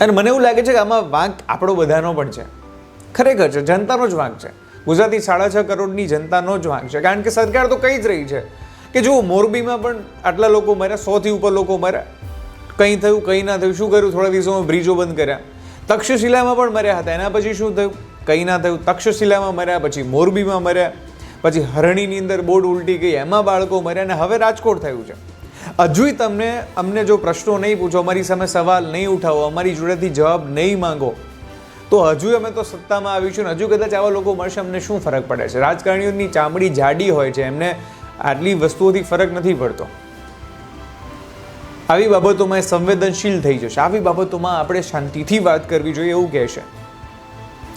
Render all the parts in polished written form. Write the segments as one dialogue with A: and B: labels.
A: અને મને એવું લાગે છે કે આમાં વાંક આપણો બધાનો પણ છે, ખરેખર છે, જનતાનો જ વાંક છે. ગુજરાતની 6.5 કરોડની જનતાનો જ વાંક છે. કારણ કે સરકાર તો કહી જ રહી છે કે જુઓ મોરબીમાં પણ આટલા લોકો મર્યા, 100થી ઉપર લોકો મર્યા, કંઈ થયું કંઈ ના થયું, શું કર્યું? થોડા દિવસોમાં બ્રિજો બંધ કર્યા. તક્ષશિલામાં પણ મર્યા હતા, એના પછી શું થયું? કંઈ ના થયું. તક્ષશિલામાં મર્યા, પછી મોરબીમાં મર્યા, પછી હરણીની અંદર બોટ ઉલટી ગઈ, એમાં બાળકો મર્યા, અને હવે રાજકોટ થયું છે. હજુય અમને જો પ્રશ્નો નહીં પૂછો, અમારી સામે સવાલ નહીં ઉઠાવો, અમારી જોડેથી જવાબ નહીં માંગો, તો હજુ અમે તો સત્તામાં આવીશું ને હજુ કદાચ આવા લોકો મળશે, અમને શું ફરક પડે છે? રાજકારણીઓની ચામડી જાડી હોય છે, એમને આટલી વસ્તુઓથી ફરક નથી પડતો. આવી બાબતોમાં સંવેદનશીલ થઈ જશે. આવી બાબતોમાં આપણે શાંતિથી વાત કરવી જોઈએ એવું કહેશે.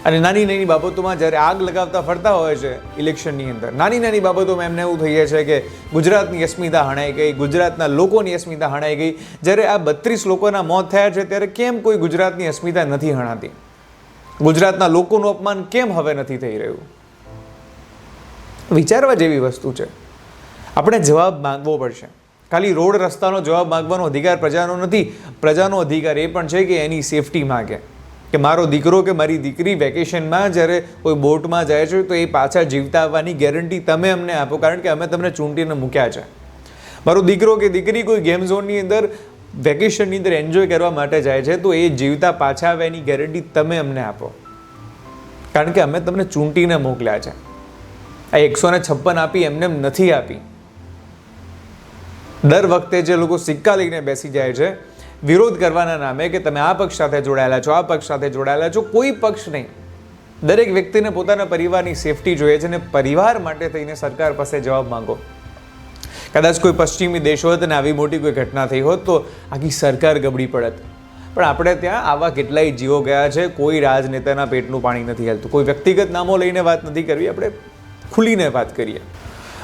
A: અને નાની નાની બાબતોમાં જ્યારે આગ લગાવતા ફરતા હોય છે ઇલેક્શનની અંદર, નાની નાની બાબતોમાં એમને એવું થઈ જાય છે કે ગુજરાતની અસ્મિતા હણાઈ ગઈ, ગુજરાતના લોકોની અસ્મિતા હણાઈ ગઈ. જ્યારે આ 32 લોકોના મોત થયા છે ત્યારે કેમ કોઈ ગુજરાતની અસ્મિતા નથી હણાતી? ગુજરાતના લોકોનું અપમાન કેમ હવે નથી થઈ રહ્યું? વિચારવા જેવી વસ્તુ છે. આપણે જવાબ માંગવો પડશે. ખાલી રોડ રસ્તાનો જવાબ માંગવાનો અધિકાર પ્રજાનો નથી. પ્રજાનો અધિકાર એ પણ છે કે એની સેફટી માગે, કે મારો દીકરો કે મારી દીકરી વેકેશનમાં જ્યારે કોઈ બોટમાં જાય છે તો એ પાછા જીવતા આવવાની ગેરંટી તમે અમને આપો, કારણ કે અમે તમને ચૂંટીને મૂક્યા છે. મારો દીકરો કે દીકરી કોઈ ગેમ ઝોનની અંદર વેકેશનની અંદર એન્જોય કરવા માટે જાય છે તો એ જીવતા પાછા આવે એની ગેરંટી તમે અમને આપો, કારણ કે અમે તમને ચૂંટીને મોકલ્યા છે. આ 156 આપી એમને નથી આપી. દર વખતે જે લોકો સિક્કા લઈને બેસી જાય છે વિરોધ કરવાના નામે કે તમે આ પક્ષ સાથે જોડાયેલા છો, આ પક્ષ સાથે જોડાયેલા છો, કોઈ પક્ષ નહીં. દરેક વ્યક્તિને પોતાના પરિવારની સેફટી જોઈએ છે, અને પરિવાર માટે થઈને સરકાર પાસે જવાબ માંગો. કદાચ કોઈ પશ્ચિમી દેશ હોત અને આવી મોટી કોઈ ઘટના થઈ હોત તો આખી સરકાર ગબડી પડત. પણ આપણે ત્યાં આવા કેટલાય જીવો ગયા છે. કોઈ રાજનેતાના પેટનું પાણી નથી હાલતું. કોઈ વ્યક્તિગત નામો લઈને વાત નથી કરવી, આપણે ખુલીને વાત કરીએ.